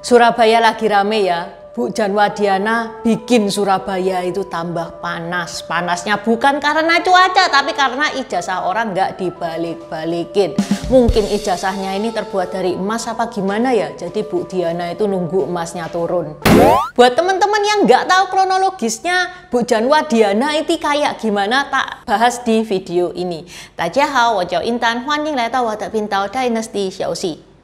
Surabaya lagi rame ya. Bu Janwadiana bikin Surabaya itu tambah panas. Panasnya bukan karena cuaca, tapi karena ijazah orang nggak dibalik-balikin. Mungkin ijazahnya ini terbuat dari emas apa gimana ya. Jadi Bu Diana itu nunggu emasnya turun. Buat teman-teman yang nggak tahu kronologisnya Bu Janwadiana itu kayak gimana, tak bahas di video ini. Tajahau, wajau Intan, Huanying Lai Tao Wadak Pintao Dynasty Xiaoxi.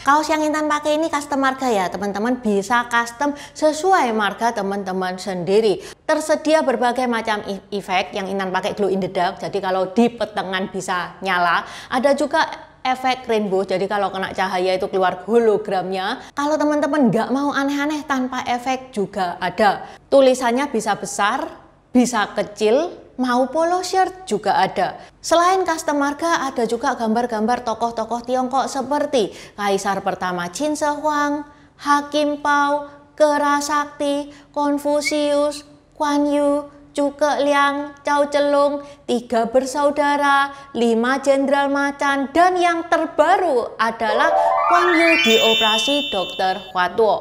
Kaos yang Intan pakai ini custom marga ya, teman-teman bisa custom sesuai marga teman-teman sendiri. Tersedia berbagai macam efek yang Intan pakai glow in the dark, jadi kalau di petengan bisa nyala. Ada juga efek rainbow, jadi kalau kena cahaya itu keluar hologramnya. Kalau teman-teman nggak mau aneh-aneh tanpa efek juga ada. Tulisannya bisa besar, bisa kecil, mau polo shirt juga ada. Selain custom marga, ada juga gambar-gambar tokoh-tokoh Tiongkok seperti Kaisar pertama Qin Shi Huang, Hakim Pao, Kera Sakti, Konfusius, Guan Yu, Zhuge Liang, Cao Celung, 3 bersaudara, 5 jenderal macan, dan yang terbaru adalah Guan Yu dioperasi Dr. Hua Tuo.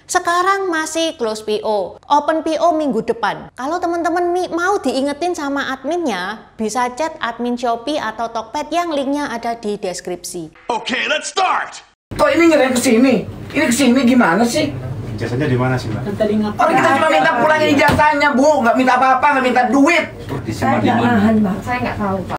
Sekarang masih close PO, open PO minggu depan. Kalau teman-teman mau diingetin sama adminnya, bisa chat admin Shopee atau Tokped yang linknya ada di deskripsi. Oke, let's start. Kok ini ngerem kesini? Ini kesini gimana sih? Ijazahnya di mana sih, Mbak? Orang kita cuma minta pulangin ijazahnya, Bu. Nggak minta apa-apa, nggak minta duit. Saya nggak nahan, Bang. Saya nggak tahu, Pak.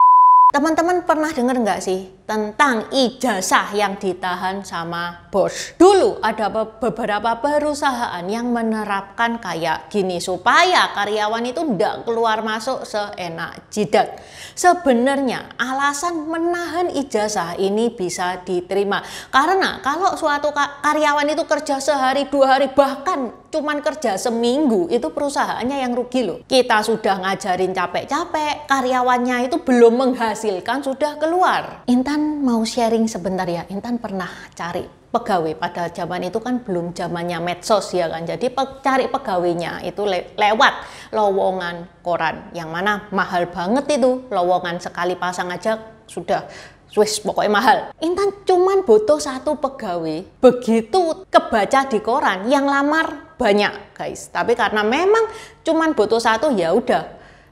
Teman-teman pernah dengar nggak sih tentang ijazah yang ditahan sama bos? Dulu ada beberapa perusahaan yang menerapkan kayak gini supaya karyawan itu tidak keluar masuk seenak jidat. Sebenarnya alasan menahan ijazah ini bisa diterima karena kalau suatu karyawan itu kerja sehari, 2 hari, bahkan cuman kerja seminggu, itu perusahaannya yang rugi loh. Kita sudah ngajarin capek-capek, karyawannya itu belum menghasilkan sudah keluar. Intan mau sharing sebentar ya. Intan pernah cari pegawai, pada zaman itu kan belum zamannya medsos ya kan. Jadi cari pegawainya itu lewat lowongan koran, yang mana mahal banget itu. Lowongan sekali pasang aja sudah pokoknya mahal. Intan cuman butuh 1 pegawai. Begitu kebaca di koran, yang lamar banyak guys. Tapi karena memang cuman butuh 1, ya udah.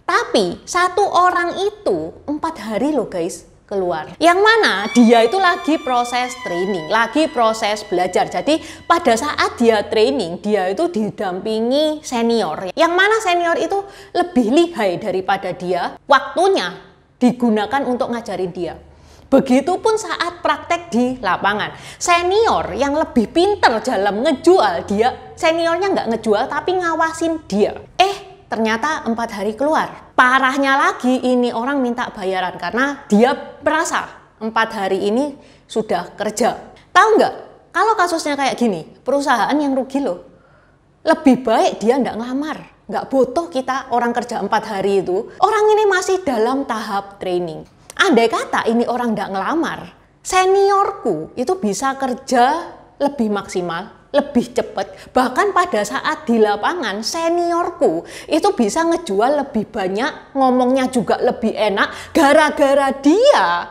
Tapi 1 orang itu 4 hari loh guys keluar. Yang mana dia itu lagi proses training, lagi proses belajar. Jadi pada saat dia training, dia itu didampingi senior. Yang mana senior itu lebih lihai daripada dia. Waktunya digunakan untuk ngajarin dia. Begitupun saat praktek di lapangan. Senior yang lebih pinter dalam ngejual, dia seniornya nggak ngejual tapi ngawasin dia. Ternyata 4 hari keluar. Parahnya lagi, ini orang minta bayaran karena dia merasa 4 hari ini sudah kerja. Tahu nggak? Kalau kasusnya kayak gini, perusahaan yang rugi loh. Lebih baik dia nggak ngelamar. Nggak butuh kita orang kerja 4 hari itu. Orang ini masih dalam tahap training. Andai kata ini orang nggak ngelamar, seniorku itu bisa kerja lebih maksimal, lebih cepat. Bahkan pada saat di lapangan, seniorku itu bisa ngejual lebih banyak, ngomongnya juga lebih enak. Gara-gara dia,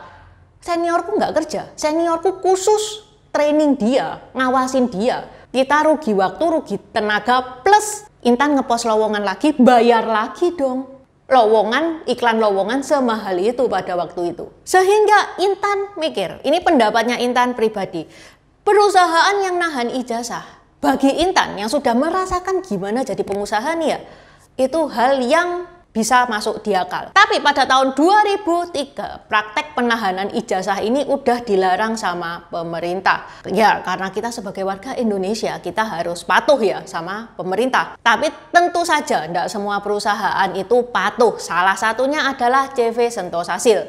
seniorku nggak kerja. Seniorku khusus training dia, ngawasin dia. Kita rugi waktu, rugi tenaga, plus Intan ngepost lowongan lagi, bayar lagi dong. Iklan lowongan semahal itu pada waktu itu. Sehingga Intan mikir, ini pendapatnya Intan pribadi, perusahaan yang nahan ijazah, bagi Intan yang sudah merasakan gimana jadi pengusaha nih ya, itu hal yang bisa masuk di akal. Tapi pada tahun 2003, praktek penahanan ijazah ini udah dilarang sama pemerintah. Ya, karena kita sebagai warga Indonesia, kita harus patuh ya sama pemerintah. Tapi tentu saja tidak semua perusahaan itu patuh. Salah satunya adalah CV Sentosasil.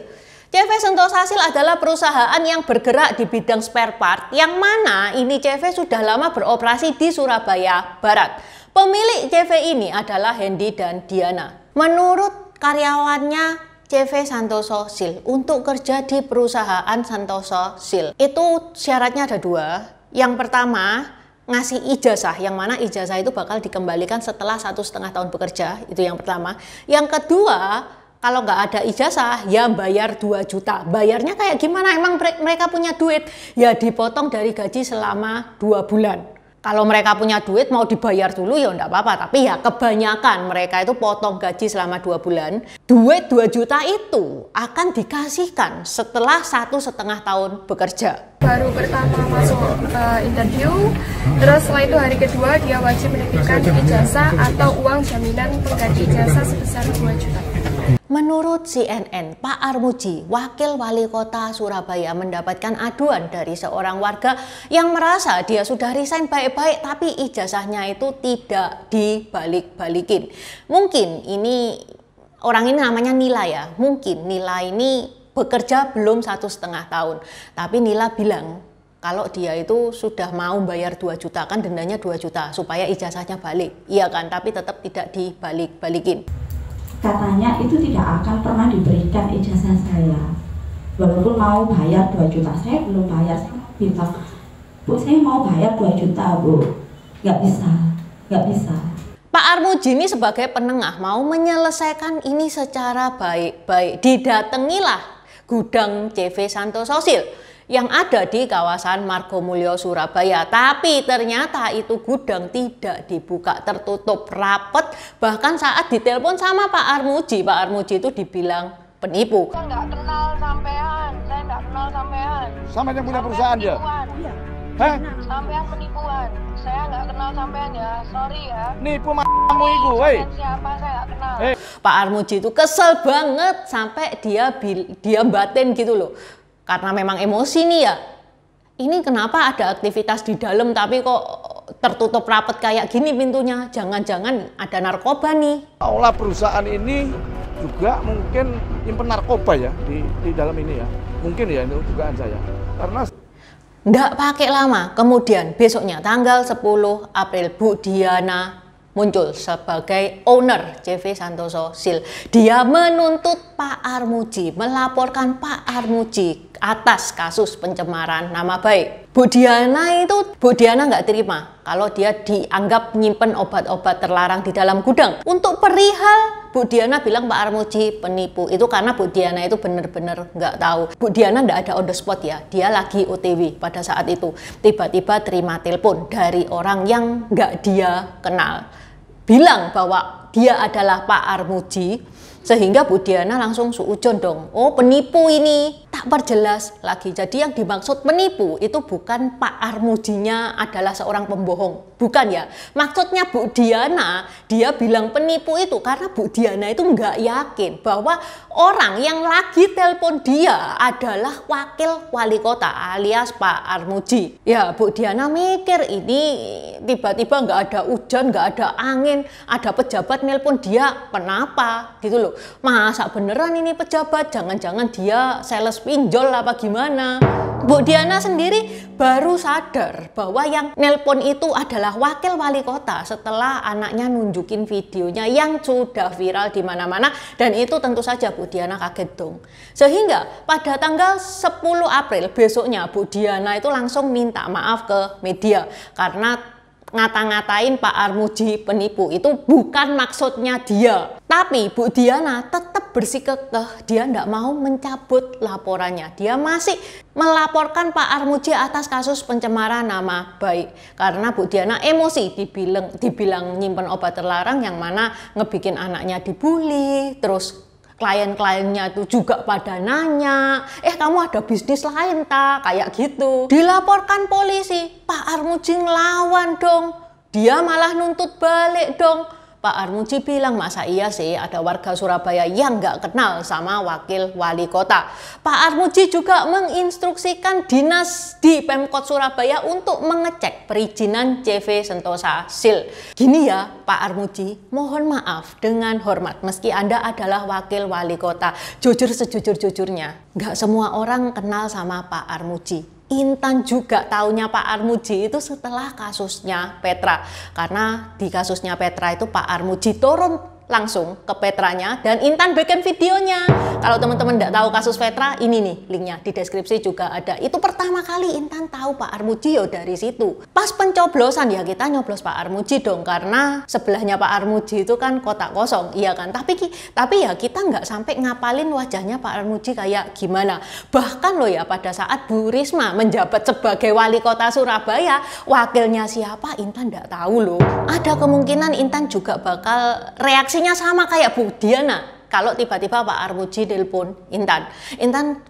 CV Sentosasil adalah perusahaan yang bergerak di bidang spare part, yang mana ini CV sudah lama beroperasi di Surabaya Barat. Pemilik CV ini adalah Hendy dan Diana. Menurut karyawannya CV Santoso Sil, untuk kerja di perusahaan Santoso Sil, itu syaratnya ada 2. Yang pertama, ngasih ijazah, yang mana ijazah itu bakal dikembalikan setelah 1,5 tahun bekerja, itu yang pertama. Yang kedua, Kalau nggak ada ijazah, ya bayar 2 juta. Bayarnya kayak gimana? Emang mereka punya duit? Ya dipotong dari gaji selama 2 bulan. Kalau mereka punya duit mau dibayar dulu ya enggak apa-apa. Tapi ya kebanyakan mereka itu potong gaji selama 2 bulan. Duit 2 juta itu akan dikasihkan setelah 1,5 tahun bekerja. Baru pertama masuk interview, terus setelah itu hari kedua dia wajib menitipkan ijazah atau uang jaminan pengganti ijazah sebesar 2 juta. Menurut CNN, Pak Armuji, Wakil Wali Kota Surabaya, mendapatkan aduan dari seorang warga yang merasa dia sudah resign baik-baik tapi ijazahnya itu tidak dibalik-balikin. Mungkin ini orang ini namanya Nila ya, mungkin Nila ini bekerja belum 1,5 tahun, tapi Nila bilang kalau dia itu sudah mau bayar 2 juta, kan dendanya 2 juta supaya ijazahnya balik, iya kan, tapi tetap tidak dibalik-balikin. Katanya itu tidak akan pernah diberikan ijazah saya, walaupun mau bayar 2 juta. Saya belum bayar, saya bilang, Bu, saya mau bayar 2 juta, Bu. Nggak bisa. Pak Armuji ini sebagai penengah mau menyelesaikan ini secara baik-baik. Didatangilah gudang CV Santoso Sil yang ada di kawasan Margomulyo, Surabaya. Tapi ternyata itu gudang tidak dibuka, tertutup rapat. Bahkan saat ditelepon sama Pak Armuji itu dibilang penipu. Saya nggak kenal sampean, Sama yang punya perusahaan dia. Hah? Sampean penipuan. Saya nggak kenal sampean ya, sorry ya. Nipu kamu itu, woi. Siapa saya nggak kenal. Pak Armuji itu kesel banget sampai dia batin gitu loh. Karena memang emosi nih ya, ini kenapa ada aktivitas di dalam tapi kok tertutup rapat kayak gini pintunya, jangan-jangan ada narkoba nih. Aula perusahaan ini juga mungkin nyimpen narkoba ya di dalam ini ya, mungkin ya itu dugaan saya. Karena nggak pakai lama, kemudian besoknya tanggal 10 April Bu Diana muncul sebagai owner CV Santoso Sil. Dia menuntut Pak Armuji, melaporkan Pak Armuji atas kasus pencemaran nama baik. Bu Diana nggak terima kalau dia dianggap nyimpen obat-obat terlarang di dalam gudang. Untuk perihal Bu Diana bilang Pak Armuji penipu, itu karena Bu Diana itu benar-benar nggak tahu. Bu Diana nggak ada on the spot ya, dia lagi OTW pada saat itu. Tiba-tiba terima telepon dari orang yang nggak dia kenal, bilang bahwa dia adalah Pak Armuji, sehingga Bu Diana langsung suujon dong. Oh, penipu ini. Tak perjelas lagi. Jadi yang dimaksud penipu itu bukan Pak Armujinya adalah seorang pembohong. Bukan ya. Maksudnya Bu Diana, dia bilang penipu itu karena Bu Diana itu nggak yakin bahwa orang yang lagi telepon dia adalah Wakil Wali Kota alias Pak Armuji. Ya, Bu Diana mikir ini tiba-tiba nggak ada hujan, nggak ada angin, ada pejabat nelpon dia, kenapa gitu loh. Masa beneran ini pejabat? Jangan-jangan dia sales pinjol apa gimana? Bu Diana sendiri baru sadar bahwa yang nelpon itu adalah Wakil Wali Kota setelah anaknya nunjukin videonya yang sudah viral di mana-mana, dan itu tentu saja Bu Diana kaget dong. Sehingga pada tanggal 10 April besoknya Bu Diana itu langsung minta maaf ke media karena ngata-ngatain Pak Armuji penipu itu bukan maksudnya dia. Tapi Bu Diana tetap bersikukuh, dia tidak mau mencabut laporannya. Dia masih melaporkan Pak Armuji atas kasus pencemaran nama baik. Karena Bu Diana emosi, dibilang nyimpen obat terlarang yang mana ngebikin anaknya dibully, terus klien-kliennya itu juga pada nanya, kamu ada bisnis lain tak? Kayak gitu. Dilaporkan polisi, Pak Armuji ngelawan dong. Dia malah nuntut balik dong. Pak Armuji bilang, masa iya sih ada warga Surabaya yang nggak kenal sama Wakil Wali Kota. Pak Armuji juga menginstruksikan dinas di Pemkot Surabaya untuk mengecek perizinan CV Santoso Sil. Gini ya Pak Armuji, mohon maaf dengan hormat, meski Anda adalah Wakil Wali Kota, jujur sejujur-jujurnya, nggak semua orang kenal sama Pak Armuji. Intan juga taunya Pak Armuji itu setelah kasusnya Petra, karena di kasusnya Petra itu Pak Armuji turun langsung ke Petranya dan Intan bikin videonya. Kalau teman-teman nggak tahu kasus Petra, ini nih linknya di deskripsi juga ada. Itu pertama kali Intan tahu Pak Armuji ya dari situ. Pas pencoblosan ya kita nyoblos Pak Armuji dong, karena sebelahnya Pak Armuji itu kan kotak kosong, iya kan. Tapi ya kita nggak sampai ngapalin wajahnya Pak Armuji kayak gimana. Bahkan loh ya, pada saat Bu Risma menjabat sebagai wali kota Surabaya, wakilnya siapa Intan nggak tahu loh. Ada kemungkinan Intan juga bakal reaksinya sama kayak Bu Diana. Kalau tiba-tiba Pak Armuji telepon Intan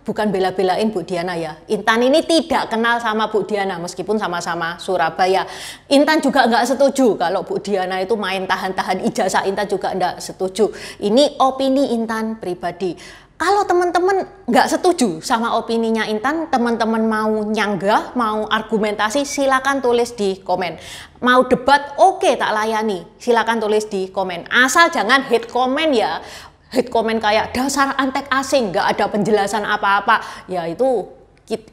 bukan bela-belain Bu Diana ya. Intan ini tidak kenal sama Bu Diana meskipun sama-sama Surabaya. Intan juga nggak setuju kalau Bu Diana itu main tahan-tahan ijazah. Intan juga nggak setuju. Ini opini Intan pribadi. Kalau teman-teman nggak setuju sama opininya Intan, teman-teman mau nyanggah, mau argumentasi, silakan tulis di komen. Mau debat, oke, tak layani. Silakan tulis di komen. Asal jangan hate comment ya. Hate comment kayak dasar antek asing, nggak ada penjelasan apa-apa. Ya itu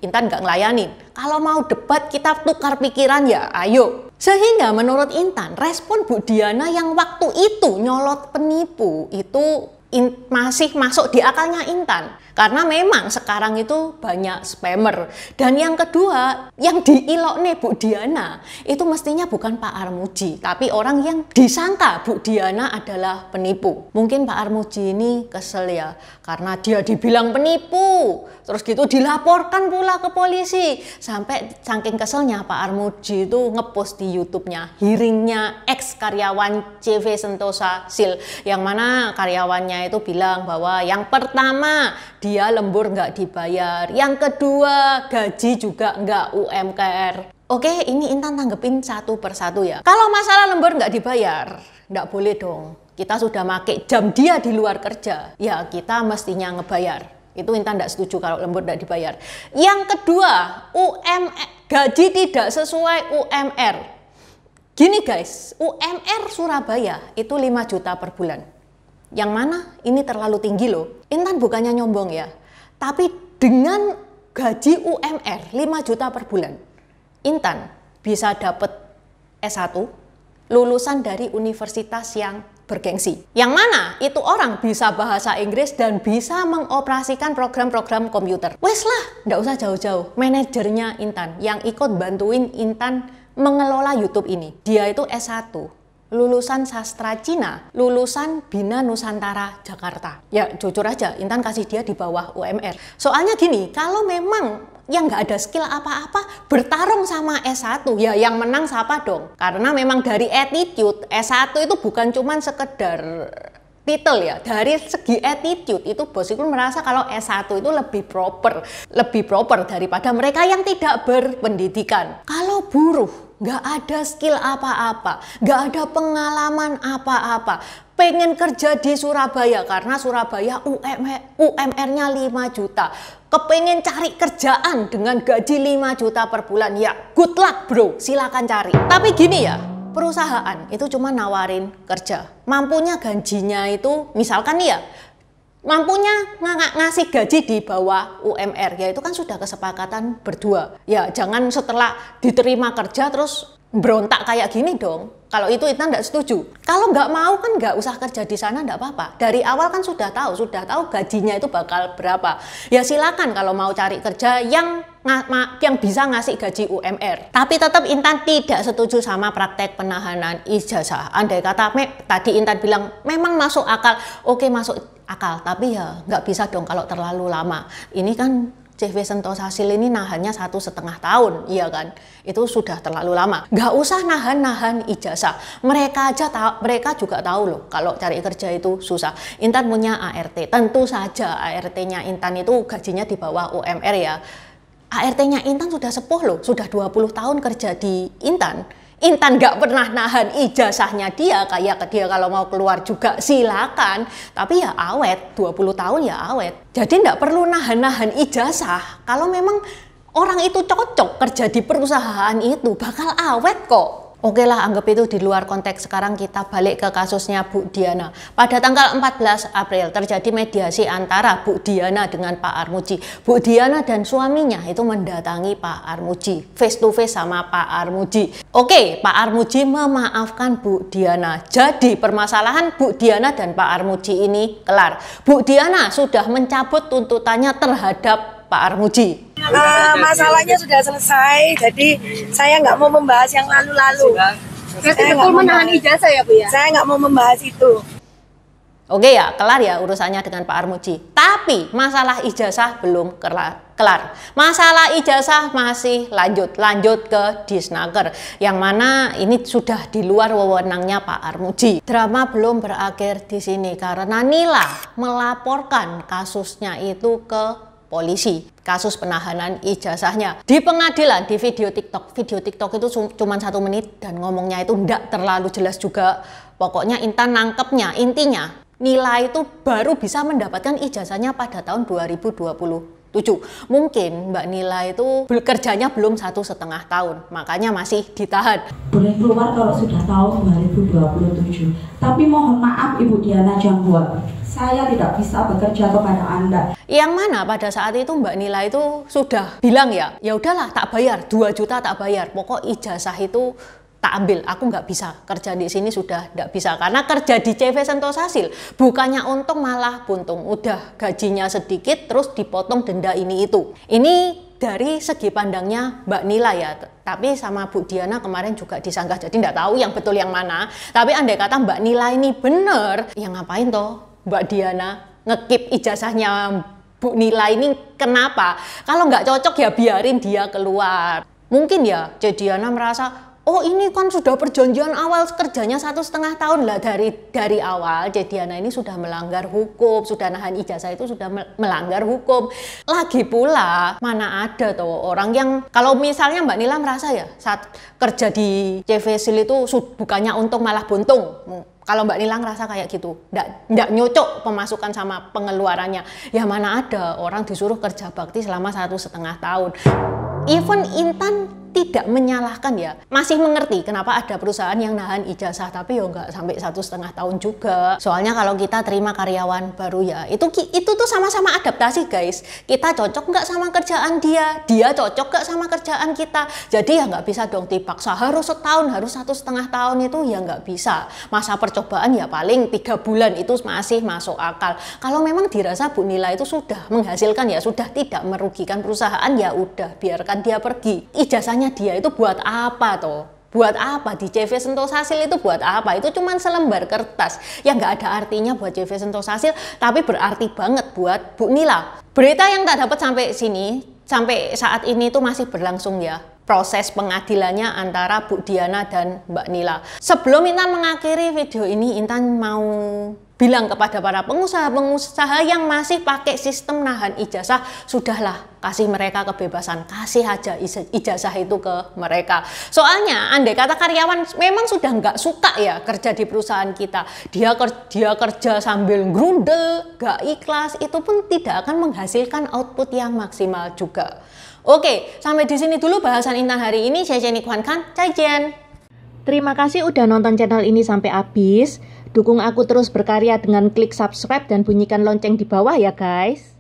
Intan nggak ngelayanin. Kalau mau debat, kita tukar pikiran ya, ayo. Sehingga menurut Intan, respon Bu Diana yang waktu itu nyolot penipu itu masih masuk di akalnya Intan. Karena memang sekarang itu banyak spammer. Dan yang kedua, yang diilokne Bu Diana itu mestinya bukan Pak Armuji, tapi orang yang disangka Bu Diana adalah penipu. Mungkin Pak Armuji ini kesel ya, karena dia dibilang penipu, terus gitu dilaporkan pula ke polisi. Sampai saking keselnya Pak Armuji itu ngepost di YouTube-nya hearingnya ex karyawan CV Sentosa Sil, yang mana karyawannya itu bilang bahwa yang pertama dia lembur nggak dibayar, yang kedua gaji juga nggak UMKR. Oke, ini Intan tanggepin satu persatu ya. Kalau masalah lembur nggak dibayar, nggak boleh dong. Kita sudah make jam dia di luar kerja, ya kita mestinya ngebayar. Itu Intan nggak setuju kalau lembur nggak dibayar. Yang kedua, gaji tidak sesuai UMR. Gini guys, UMR Surabaya itu 5 juta per bulan. Yang mana ini terlalu tinggi loh. Intan bukannya nyombong ya, tapi dengan gaji UMR 5 juta per bulan, Intan bisa dapat S1 lulusan dari universitas yang bergengsi. Yang mana itu orang bisa bahasa Inggris dan bisa mengoperasikan program-program komputer. Wes lah, nggak usah jauh-jauh. Manajernya Intan yang ikut bantuin Intan mengelola YouTube ini, dia itu S1. Lulusan sastra Cina, lulusan Bina Nusantara Jakarta. Ya jujur aja, Intan kasih dia di bawah UMR. Soalnya gini, kalau memang yang nggak ada skill apa-apa bertarung sama S1, ya yang menang siapa dong? Karena memang dari attitude, S1 itu bukan cuman sekedar titel ya. Dari segi attitude itu bosku merasa kalau S1 itu lebih proper daripada mereka yang tidak berpendidikan. Kalau buruh nggak ada skill apa-apa, nggak ada pengalaman apa-apa, pengen kerja di Surabaya karena Surabaya UMR-nya 5 juta, kepengen cari kerjaan dengan gaji 5 juta per bulan, ya good luck bro, silakan cari. Tapi gini ya, perusahaan itu cuma nawarin kerja, mampunya gajinya itu misalkan nih ya, mampunya ngasih gaji di bawah UMR, ya itu kan sudah kesepakatan berdua. Ya jangan setelah diterima kerja terus berontak kayak gini dong. Kalau itu Intan nggak setuju. Kalau nggak mau kan nggak usah kerja di sana, nggak apa-apa. Dari awal kan sudah tahu gajinya itu bakal berapa. Ya silakan kalau mau cari kerja yang bisa ngasih gaji UMR. Tapi tetap Intan tidak setuju sama praktek penahanan ijazah. Andai kata tadi Intan bilang memang masuk akal, oke masuk akal, tapi ya nggak bisa dong kalau terlalu lama. Ini kan CV Sentosa Sil ini nahannya 1,5 tahun, iya kan? Itu sudah terlalu lama. Nggak usah nahan ijazah. Mereka juga tahu loh kalau cari kerja itu susah. Intan punya ART, tentu saja ART-nya Intan itu gajinya di bawah UMR ya. ART-nya Intan sudah sepuh loh, sudah 20 tahun kerja di Intan. Intan nggak pernah nahan ijazahnya dia, kayak dia kalau mau keluar juga silakan. Tapi ya awet, 20 tahun ya awet. Jadi nggak perlu nahan ijazah. Kalau memang orang itu cocok kerja di perusahaan itu, bakal awet kok. Oke lah, anggap itu di luar konteks. Sekarang kita balik ke kasusnya Bu Diana. Pada tanggal 14 April terjadi mediasi antara Bu Diana dengan Pak Armuji. Bu Diana dan suaminya itu mendatangi Pak Armuji, face to face sama Pak Armuji. Oke, Pak Armuji memaafkan Bu Diana. Jadi permasalahan Bu Diana dan Pak Armuji ini kelar. Bu Diana sudah mencabut tuntutannya terhadap Pak Armuji. Masalahnya sudah selesai, jadi saya nggak mau membahas yang lalu-lalu. Saya nggak mau menahan ijazah ya Bu ya? Saya nggak mau membahas itu. Oke ya, kelar ya urusannya dengan Pak Armuji. Tapi masalah ijazah belum kelar. Masalah ijazah masih lanjut ke Disnaker, yang mana ini sudah di luar wewenangnya Pak Armuji. Drama belum berakhir di sini karena Nila melaporkan kasusnya itu ke polisi, kasus penahanan ijazahnya. Di pengadilan, di video TikTok itu cuma 1 menit dan ngomongnya itu ndak terlalu jelas juga. Pokoknya Intan nangkepnya, intinya Nila itu baru bisa mendapatkan ijazahnya pada tahun 2027. Mungkin Mbak Nila itu bekerjanya belum 1,5 tahun, makanya masih ditahan. Boleh keluar kalau sudah tahun 2027. Tapi mohon maaf Ibu Diana Janggoa, saya tidak bisa bekerja kepada Anda. Yang mana pada saat itu Mbak Nila itu sudah bilang ya udahlah tak bayar, 2 juta tak bayar, pokok ijazah itu tak ambil, aku nggak bisa kerja di sini, sudah nggak bisa karena kerja di CV Sentosasil bukannya untung malah buntung, udah gajinya sedikit terus dipotong denda ini itu. Ini dari segi pandangnya Mbak Nila ya, tapi sama Bu Diana kemarin juga disanggah, jadi nggak tahu yang betul yang mana. Tapi andai kata Mbak Nila ini bener, ya ngapain toh Mbak Diana ngekip ijazahnya Bu Nila ini? Kenapa? Kalau nggak cocok ya biarin dia keluar. Mungkin ya Diana merasa, oh ini kan sudah perjanjian awal kerjanya 1,5 tahun lah, dari awal Diana ini sudah melanggar hukum, sudah nahan ijazah itu sudah melanggar hukum. Lagi pula mana ada tuh orang yang kalau misalnya Mbak Nila merasa ya saat kerja di CV Sil itu bukannya untung malah buntung. Kalau Mbak Nila ngerasa kayak gitu, nggak nyocok pemasukan sama pengeluarannya, ya mana ada orang disuruh kerja bakti selama 1,5 tahun. Even Intan tidak menyalahkan ya, masih mengerti kenapa ada perusahaan yang nahan ijazah, tapi ya nggak sampai 1,5 tahun juga. Soalnya kalau kita terima karyawan baru ya, itu tuh sama-sama adaptasi guys. Kita cocok nggak sama kerjaan dia cocok nggak sama kerjaan kita. Jadi ya nggak bisa dong dipaksa harus setahun, harus 1,5 tahun, itu ya nggak bisa. Masa percobaan ya paling 3 bulan, itu masih masuk akal. Kalau memang dirasa Bu Nila itu sudah menghasilkan ya, sudah tidak merugikan perusahaan, ya udah biarkan dia pergi. Ijazahnya dia itu buat apa toh? Buat apa di CV Sentosasil itu buat apa? Itu cuma selembar kertas yang nggak ada artinya buat CV Sentosasil, tapi berarti banget buat Bu Nila. Berita yang tak dapat sampai sini, sampai saat ini itu masih berlangsung ya proses pengadilannya antara Bu Diana dan Mbak Nila. Sebelum Intan mengakhiri video ini, Intan mau bilang kepada para pengusaha yang masih pakai sistem nahan ijazah, sudahlah kasih mereka kebebasan, kasih aja ijazah itu ke mereka. Soalnya andai kata karyawan memang sudah nggak suka ya kerja di perusahaan kita, dia kerja sambil grundel, nggak ikhlas, itu pun tidak akan menghasilkan output yang maksimal juga. Oke, sampai di sini dulu bahasan Intan hari ini. Saya Jenny Kwan Kan, Caijian. Terima kasih udah nonton channel ini sampai habis. Dukung aku terus berkarya dengan klik subscribe dan bunyikan lonceng di bawah ya guys.